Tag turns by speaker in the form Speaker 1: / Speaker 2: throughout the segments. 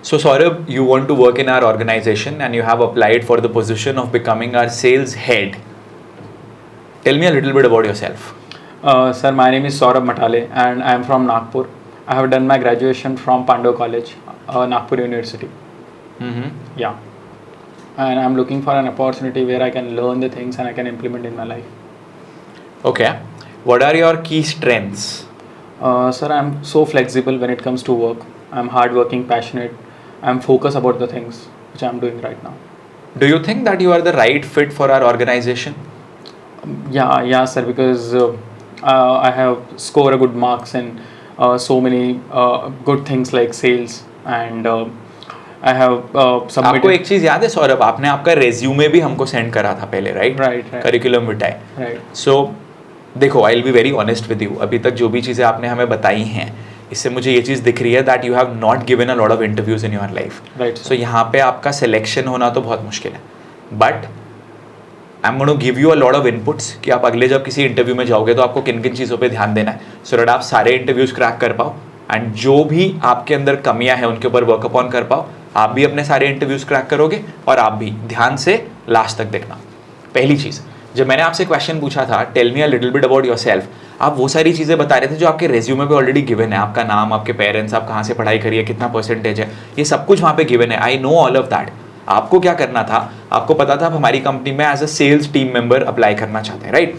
Speaker 1: So Saurabh, you want to work in our organization and you have applied for the position of becoming our sales head. Tell me a little bit about yourself.
Speaker 2: Sir, my name is Saurabh Matale and I am from Nagpur. I have done my graduation from Pandav College, Nagpur University.
Speaker 1: Mm-hmm.
Speaker 2: Yeah. And I'm looking for an opportunity where I can learn the things and I can implement in my life.
Speaker 1: Okay. What are your key strengths?
Speaker 2: Sir, I'm so flexible when it comes to work. I'm hardworking, passionate. I'm focused about the things which I'm doing right now.
Speaker 1: Do you think that you are the right fit for our organization?
Speaker 2: Yeah, sir, because I have scored a good marks in so many good things like sales and I have submitted.
Speaker 1: आपको एक चीज याद है सौरभ, आपने आपका resume भी हमको send करा था पहले, राइट?
Speaker 2: Right.
Speaker 1: करिकुलम विटाए.
Speaker 2: Right.
Speaker 1: सो देखो, I will be very honest with you. अभी तक जो भी चीज़ें आपने हमें बताई हैं, इससे मुझे ये चीज़ दिख रही है that you have not given a lot of interviews in your life.
Speaker 2: Right.
Speaker 1: So यहाँ पे आपका सिलेक्शन होना तो बहुत मुश्किल है. But I am going to give you a lot of inputs कि आप अगले जब किसी इंटरव्यू में जाओगे तो आपको किन किन चीज़ों पे ध्यान देना है, सो दैट आप सारे इंटरव्यूज क्रैक कर पाओ एंड जो भी आपके अंदर कमियां हैं उनके ऊपर वर्क अपॉन कर पाओ. आप भी अपने सारे इंटरव्यूज क्रैक करोगे और आप भी ध्यान से लास्ट तक देखना. पहली चीज़, जब मैंने आपसे क्वेश्चन पूछा था tell me a little bit about yourself, आप वो सारी चीज़ें बता रहे थे जो आपके रेज्यूमे पे ऑलरेडी गिवन है. आपका नाम, आपके पेरेंट्स, आप कहाँ से पढ़ाई करी है, कितना परसेंटेज है, ये सब कुछ वहाँ पे गिवन है. I know all of that. आपको क्या करना था, आपको पता था आप हमारी कंपनी में as a sales team member apply करना चाहते हैं, राइट?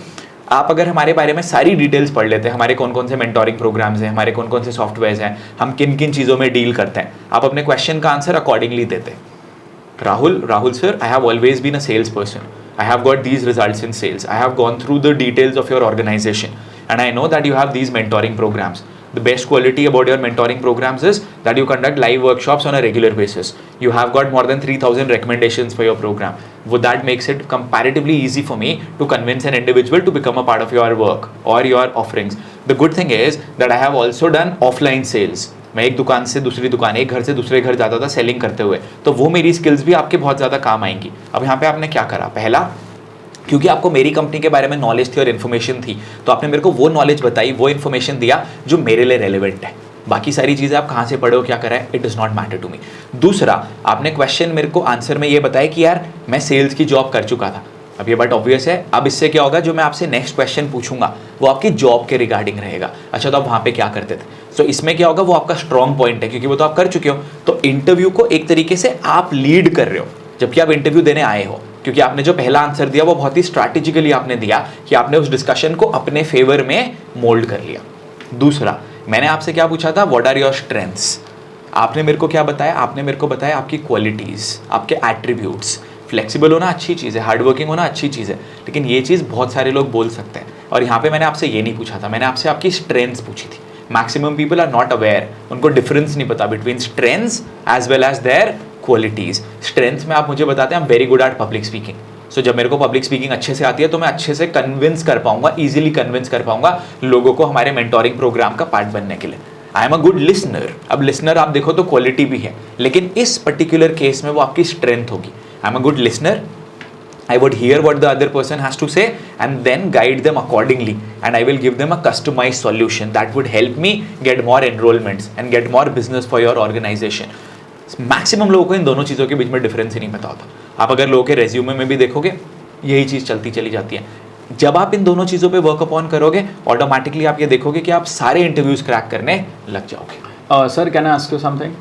Speaker 1: आप अगर हमारे बारे में सारी डिटेल्स पढ़ लेते, हमारे कौन कौन से मेंटोरिंग प्रोग्राम्स हैं, हमारे कौन कौन से सॉफ्टवेयर्स हैं, हम किन किन चीज़ों में डील करते हैं, आप अपने क्वेश्चन का आंसर अकॉर्डिंगली देते. Rahul sir, I have always been a salesperson. I have got these results in sales. I have gone through the details of your organization and I know that you have these mentoring programs. The best quality about your mentoring programs is that you conduct live workshops on a regular basis. You have got more than 3,000 recommendations for your program. Well, that makes it comparatively easy for me to convince an individual to become a part of your work or your offerings. The good thing is that I have also done offline sales. मैं एक दुकान से दूसरी दुकान, एक घर से दूसरे घर जाता था सेलिंग करते हुए, तो वो मेरी स्किल्स भी आपके बहुत ज़्यादा काम आएंगी. अब यहाँ पे आपने क्या करा, पहला, क्योंकि आपको मेरी कंपनी के बारे में नॉलेज थी और इन्फॉर्मेशन थी, तो आपने मेरे को वो नॉलेज बताई, वो इन्फॉर्मेशन दिया जो मेरे लिए रेलिवेंट है. बाकी सारी चीज़ें आप कहाँ से पढ़े हो, क्या करा है, it does not matter to me. दूसरा, आपने क्वेश्चन मेरे को आंसर में ये बताया कि यार मैं सेल्स की जॉब कर चुका था. अब ये बट ऑब्वियस है. अब इससे क्या होगा, जो मैं आपसे नेक्स्ट क्वेश्चन पूछूंगा वो आपकी जॉब के रिगार्डिंग रहेगा. अच्छा, तो आप वहाँ पे क्या करते थे, सो इसमें क्या होगा, वो आपका स्ट्रॉन्ग पॉइंट है क्योंकि वो तो आप कर चुके हो. तो इंटरव्यू को एक तरीके से आप लीड कर रहे हो जबकि आप इंटरव्यू देने आए हो, क्योंकि आपने जो पहला आंसर दिया वो बहुत ही स्ट्रैटेजिकली आपने दिया कि आपने उस डिस्कशन को अपने फेवर में मोल्ड कर लिया. दूसरा, मैंने आपसे क्या पूछा था, व्हाट आर योर स्ट्रेंथ्स. आपने मेरे को क्या बताया, आपने मेरे को बताया आपकी क्वालिटीज़, आपके एट्रीब्यूट्स. फ्लेक्सिबल होना अच्छी चीज़ है, हार्डवर्किंग होना अच्छी चीज़ है, लेकिन ये चीज़ बहुत सारे लोग बोल सकते हैं. और यहाँ पे मैंने आपसे ये नहीं पूछा था, मैंने आपसे आपकी स्ट्रेंथ्स पूछी थी. Maximum people are not aware, उनको डिफरेंस नहीं पता between strengths as well as their qualities. Strengths में आप मुझे बताते हैं I am very good at public speaking. So जब मेरे को पब्लिक स्पीकिंग अच्छे से आती है तो मैं अच्छे से कन्विंस कर पाऊंगा, ईजिली कन्विंस कर पाऊंगा लोगों को हमारे मेंटोरिंग प्रोग्राम का पार्ट बनने के लिए. I am a good listener. अब लिसनर आप देखो तो क्वालिटी भी है, लेकिन इस पर्टिकुलर केस में वो आपकी स्ट्रेंथ होगी. I am a good listener. I would hear what the other person has to say and then guide them accordingly, and I will give them a customized solution that would help me get more enrollments and get more business for your organization. Maximum लोगों को इन दोनों चीज़ों के बीच में difference ही नहीं पता होता. आप अगर लोगों के रेज्यूमे में भी देखोगे यही चीज़ चलती चली जाती है. जब आप इन दोनों चीज़ों पे वर्क अपॉन करोगे ऑटोमेटिकली आप ये देखोगे कि आप सारे इंटरव्यूज क्रैक करने लग जाओगे.
Speaker 2: Sir, can I ask you something?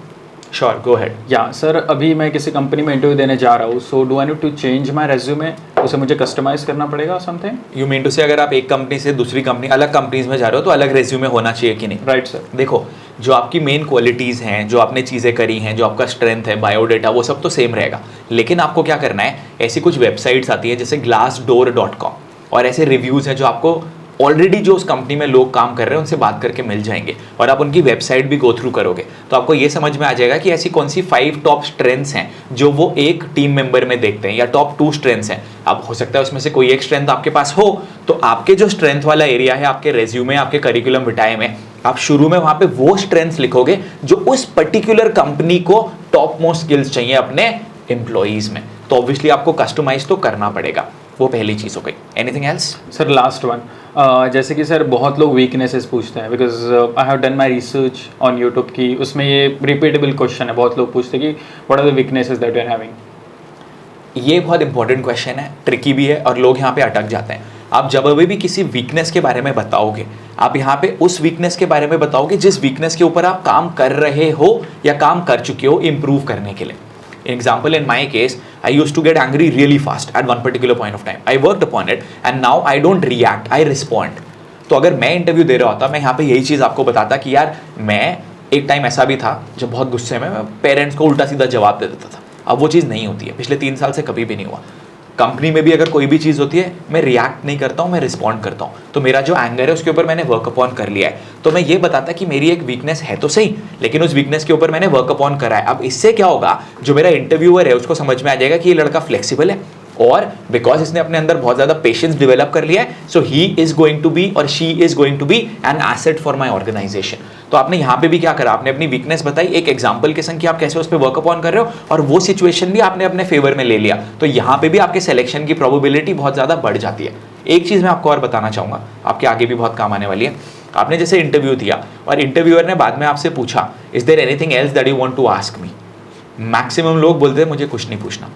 Speaker 1: Sure, go ahead.
Speaker 2: या सर, अभी मैं किसी कंपनी में इंटरव्यू देने जा रहा हूँ, so do I need to change my resume? उसे मुझे कस्टमाइज करना पड़ेगा समथिंग?
Speaker 1: यू मीन टू से अगर आप एक कंपनी से दूसरी कंपनी, अलग कंपनीज में जा रहे हो तो अलग रेज्यूमे होना चाहिए कि नहीं?
Speaker 2: Right sir.
Speaker 1: देखो, जो आपकी मेन क्वालिटीज़ हैं, जो आपने चीज़ें करी हैं, जो आपका स्ट्रेंथ है, बायोडेटा, वो सब तो सेम रहेगा. लेकिन आपको क्या करना है, ऐसी कुछ वेबसाइट्स आती है जैसे glassdoor.com और ऐसे रिव्यूज़ हैं जो आपको ऑलरेडी जो उस कंपनी में लोग काम कर रहे हैं उनसे बात करके मिल जाएंगे, और आप उनकी वेबसाइट भी गो थ्रू करोगे तो आपको ये समझ में आ जाएगा कि ऐसी कौन सी 5 टॉप स्ट्रेंथ्स हैं जो वो एक टीम मेंबर में देखते हैं, या टॉप 2 स्ट्रेंथ्स हैं. अब हो सकता है उसमें से कोई एक स्ट्रेंथ आपके पास हो, तो आपके जो स्ट्रेंथ वाला एरिया है आपके रेज्यूमे, आपके करिकुलम विटाए में, आप शुरू में वहां पे वो स्ट्रेंथ्स लिखोगे जो उस पर्टिकुलर कंपनी को टॉप मोस्ट स्किल्स चाहिए अपने एम्प्लॉइज में. तो ऑब्वियसली आपको कस्टमाइज तो करना पड़ेगा. वो पहली चीज़ हो गई. Anything else?
Speaker 2: Sir last one, जैसे कि सर बहुत लोग वीकनेसेस पूछते हैं, because I have done my research on YouTube की, उसमें ये रिपीटेबल क्वेश्चन है, बहुत लोग पूछते हैं कि what are the weaknesses that you are having.
Speaker 1: ये बहुत इंपॉर्टेंट क्वेश्चन है, ट्रिकी भी है, और लोग यहाँ पे अटक जाते हैं. आप जब भी किसी वीकनेस के बारे में बताओगे, आप यहाँ पे उस वीकनेस के बारे में बताओगे जिस वीकनेस के ऊपर आप काम कर रहे हो या काम कर चुके हो इंप्रूव करने के लिए. Example, in my case, I used to get angry really fast at one particular point of time. I worked upon it and now I don't react, I respond. तो अगर मैं इंटरव्यू दे रहा होता, मैं यहाँ पे यही चीज़ आपको बताता कि यार मैं एक टाइम ऐसा भी था जब बहुत गुस्से में मैं पेरेंट्स को उल्टा सीधा जवाब दे देता था. अब वो चीज़ नहीं होती है, पिछले 3 साल से कभी भी नहीं हुआ. कंपनी में भी अगर कोई भी चीज़ होती है, मैं रिएक्ट नहीं करता हूँ, मैं रिस्पॉन्ड करता हूँ. तो मेरा जो एंगर है उसके ऊपर मैंने वर्क अपॉन कर लिया है. तो मैं ये बताता कि मेरी एक वीकनेस है तो सही, लेकिन उस वीकनेस के ऊपर मैंने वर्क अपॉन करा है. अब इससे क्या होगा, जो मेरा इंटरव्यूअर है उसको समझ में आ जाएगा कि ये लड़का फ्लेक्सिबल है, और बिकॉज इसने अपने अंदर बहुत ज़्यादा पेशेंस डेवलप कर लिया है, so he is going to be और she is going to be an asset for my organisation. तो आपने यहाँ पे भी क्या करा, आपने अपनी वीकनेस बताई एक एग्जाम्पल के संग कि आप कैसे उस पर वर्क अपॉन कर रहे हो, और वो सिचुएशन भी आपने अपने फेवर में ले लिया. तो यहाँ पे भी आपके सिलेक्शन की प्रोबेबिलिटी बहुत ज़्यादा बढ़ जाती है. एक चीज़ मैं आपको और बताना चाहूँगा, आपके आगे भी बहुत काम आने वाली है. आपने जैसे इंटरव्यू दिया और इंटरव्यूअर ने बाद में आपसे पूछा, is there anything else that you want to ask me? Maximum लोग बोलते हैं मुझे कुछ नहीं पूछना,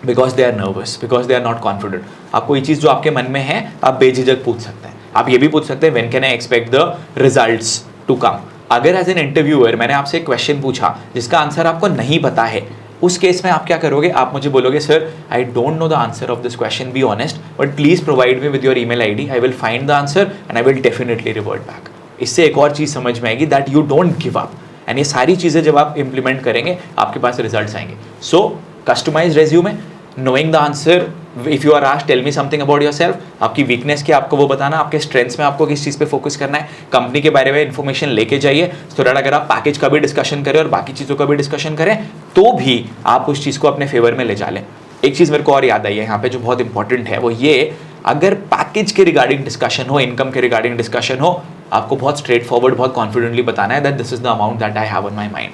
Speaker 1: because they are nervous, because they are not confident. आप कोई चीज़ जो आपके मन में है आप बेझिझक पूछ सकते हैं. आप ये भी पूछ सकते हैं, when can I expect the results to come. अगर एज एन इंटरव्यूअर मैंने आपसे एक क्वेश्चन पूछा जिसका आंसर आपको नहीं पता है, उस केस में आप क्या करोगे, आप मुझे बोलोगे sir I don't know the answer of this question, be honest, but please provide me with your email ID, I will find the answer and I will definitely revert back. इससे एक और चीज़ समझ में आएगी, that you don't give up. And ये सारी चीज़ें जब आप इंप्लीमेंट करेंगे आपके पास रिजल्ट्स आएंगे. So customise resume, knowing the answer, if you are asked tell me something about yourself. आपकी वीकनेस क्या आपको वो बताना, आपके स्ट्रेंथ्स में आपको किस चीज़ पे फोकस करना है, कंपनी के बारे में इन्फॉर्मेशन लेके जाइए. सो दैट अगर आप पैकेज का भी डिस्कशन करें और बाकी चीज़ों का भी डिस्कशन करें तो भी आप उस चीज़ को अपने फेवर में ले जा लें. एक चीज़ मेरे को और याद आई है यहाँ पे जो बहुत इंपॉर्टेंट है, वो ये, अगर पैकेज के रिगार्डिंग डिस्कशन हो, इनकम के रिगार्डिंग डिस्कशन हो, आपको बहुत स्ट्रेट फॉरवर्ड, बहुत कॉन्फिडेंटली बताना है that this is the amount that I have on my mind.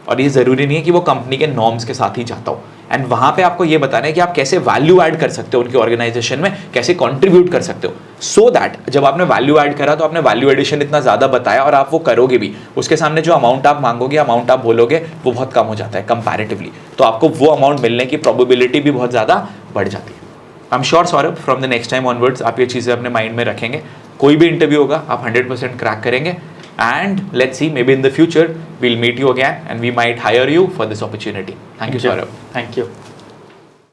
Speaker 1: और ये ज़रूरी नहीं है कि वो कंपनी के नॉर्म्स के साथ ही जाता हो. एंड वहाँ पे आपको ये बताना है कि आप कैसे वैल्यू ऐड कर सकते हो उनके ऑर्गेनाइजेशन में, कैसे कंट्रीब्यूट कर सकते हो. सो दैट जब आपने वैल्यू ऐड करा तो आपने वैल्यू एडिशन इतना ज़्यादा बताया और आप वो करोगे भी, उसके सामने जो अमाउंट आप मांगोगे, अमाउंट आप बोलोगे, वो बहुत कम हो जाता है कंपैरेटिवली. तो आपको वो अमाउंट मिलने की प्रोबेबिलिटी भी बहुत ज़्यादा बढ़ जाती है. I am sure Saurabh from the next time onwards आप ये चीज़ें अपने माइंड में रखेंगे. कोई भी इंटरव्यू होगा आप 100% क्रैक करेंगे. And let's see, maybe in the future we'll meet you again and we might hire you for this opportunity. Thank you, Saurabh.
Speaker 2: Thank you.